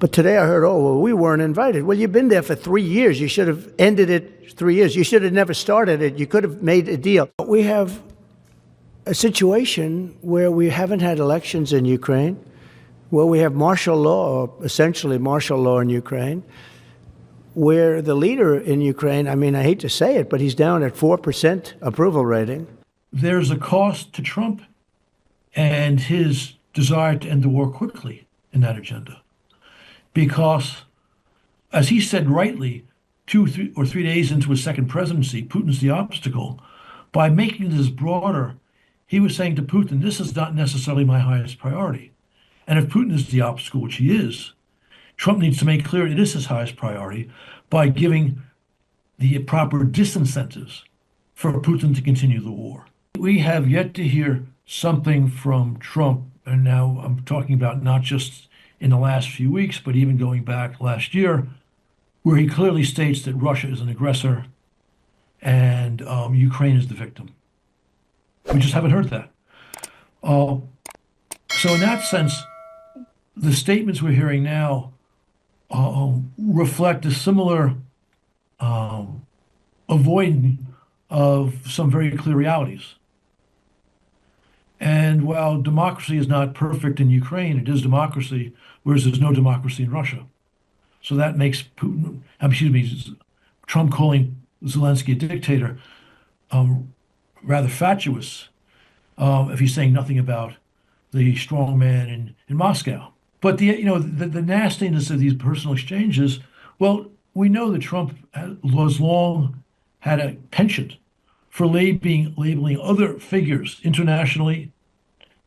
But today I heard, oh, well, we weren't invited. Well, you've been there for 3 years. You should have ended it 3 years. You should have never started it. You could have made a deal. We have a situation where we haven't had elections in Ukraine, where we have martial law, or essentially martial law in Ukraine, where the leader in Ukraine, I mean, I hate to say it, but he's down at 4% approval rating. There's a cost to Trump and his desire to end the war quickly in that agenda. Because, as he said rightly, 2 or 3 days into his second presidency, Putin's the obstacle. By making this broader, he was saying to Putin, this is not necessarily my highest priority. And if Putin is the obstacle, which he is, Trump needs to make clear it is his highest priority by giving the proper disincentives for Putin to continue the war. We have yet to hear something from Trump, and now I'm talking about not just in the last few weeks, but even going back last year, where he clearly states that Russia is an aggressor and Ukraine is the victim. We just haven't heard that. So in that sense, the statements we're hearing now reflect a similar avoiding of some very clear realities. And while democracy is not perfect in Ukraine, it is democracy, whereas there's no democracy in Russia. So that makes Trump calling Zelenskyy a dictator rather fatuous if he's saying nothing about the strong man in Moscow. But the nastiness of these personal exchanges, well, we know that Trump has long had a penchant for labeling other figures internationally,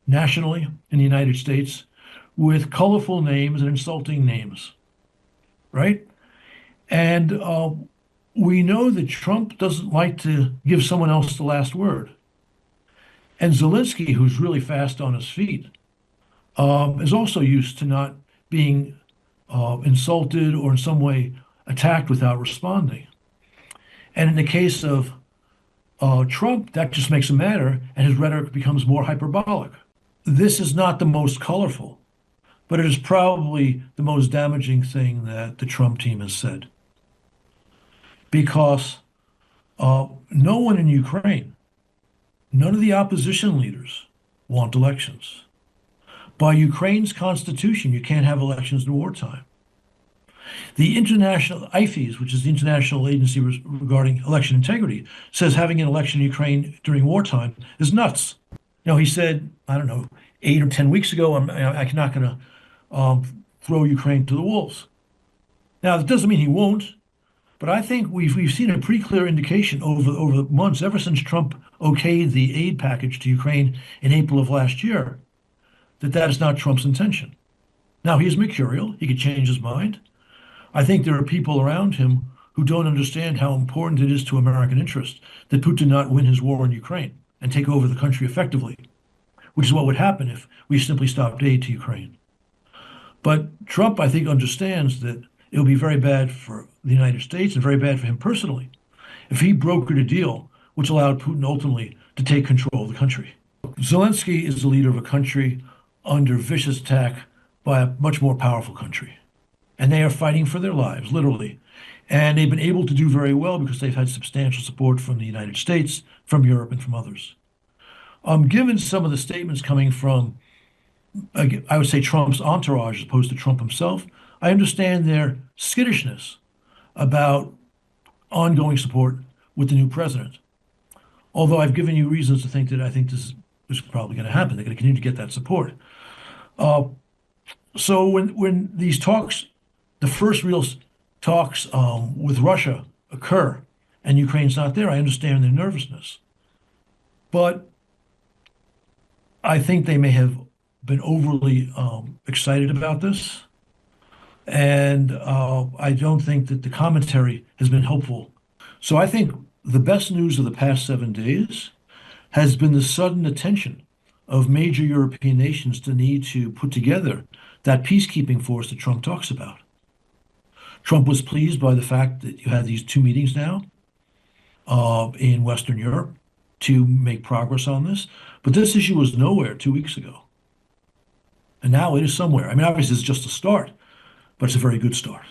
nationally in the United States with colorful names and insulting names, right? And we know that Trump doesn't like to give someone else the last word. And Zelenskyy, who's really fast on his feet, is also used to not being insulted or in some way attacked without responding. And in the case of Trump, that just makes him madder, and his rhetoric becomes more hyperbolic. This is not the most colorful, but it is probably the most damaging thing that the Trump team has said. Because no one in Ukraine, none of the opposition leaders want elections. By Ukraine's constitution, you can't have elections in wartime. The international IFES, which is the international agency regarding election integrity, says having an election in Ukraine during wartime is nuts. He said, I don't know, 8 or 10 weeks ago, I'm not going to throw Ukraine to the wolves. Now, that doesn't mean he won't, but I think we've seen a pretty clear indication over months, ever since Trump okayed the aid package to Ukraine in April of last year, that is not Trump's intention. Now, he is mercurial. He could change his mind. I think there are people around him who don't understand how important it is to American interest that Putin not win his war in Ukraine and take over the country effectively, which is what would happen if we simply stopped aid to Ukraine. But Trump, I think, understands that it would be very bad for the United States and very bad for him personally if he brokered a deal which allowed Putin ultimately to take control of the country. Zelenskyy is the leader of a country under vicious attack by a much more powerful country. And they are fighting for their lives, literally. And they've been able to do very well because they've had substantial support from the United States, from Europe, and from others. Given some of the statements coming from, I would say, Trump's entourage as opposed to Trump himself, I understand their skittishness about ongoing support with the new president. Although I've given you reasons to think that I think this is probably going to happen. They're going to continue to get that support. So when these talks, the first real talks with Russia occur and Ukraine's not there, I understand their nervousness. But I think they may have been overly excited about this. And I don't think that the commentary has been helpful. So I think the best news of the past 7 days has been the sudden attention of major European nations to need to put together that peacekeeping force that Trump talks about. Trump was pleased by the fact that you had these 2 meetings now in Western Europe to make progress on this. But this issue was nowhere 2 weeks ago. And now it is somewhere. I mean, obviously, it's just a start. but it's a very good start.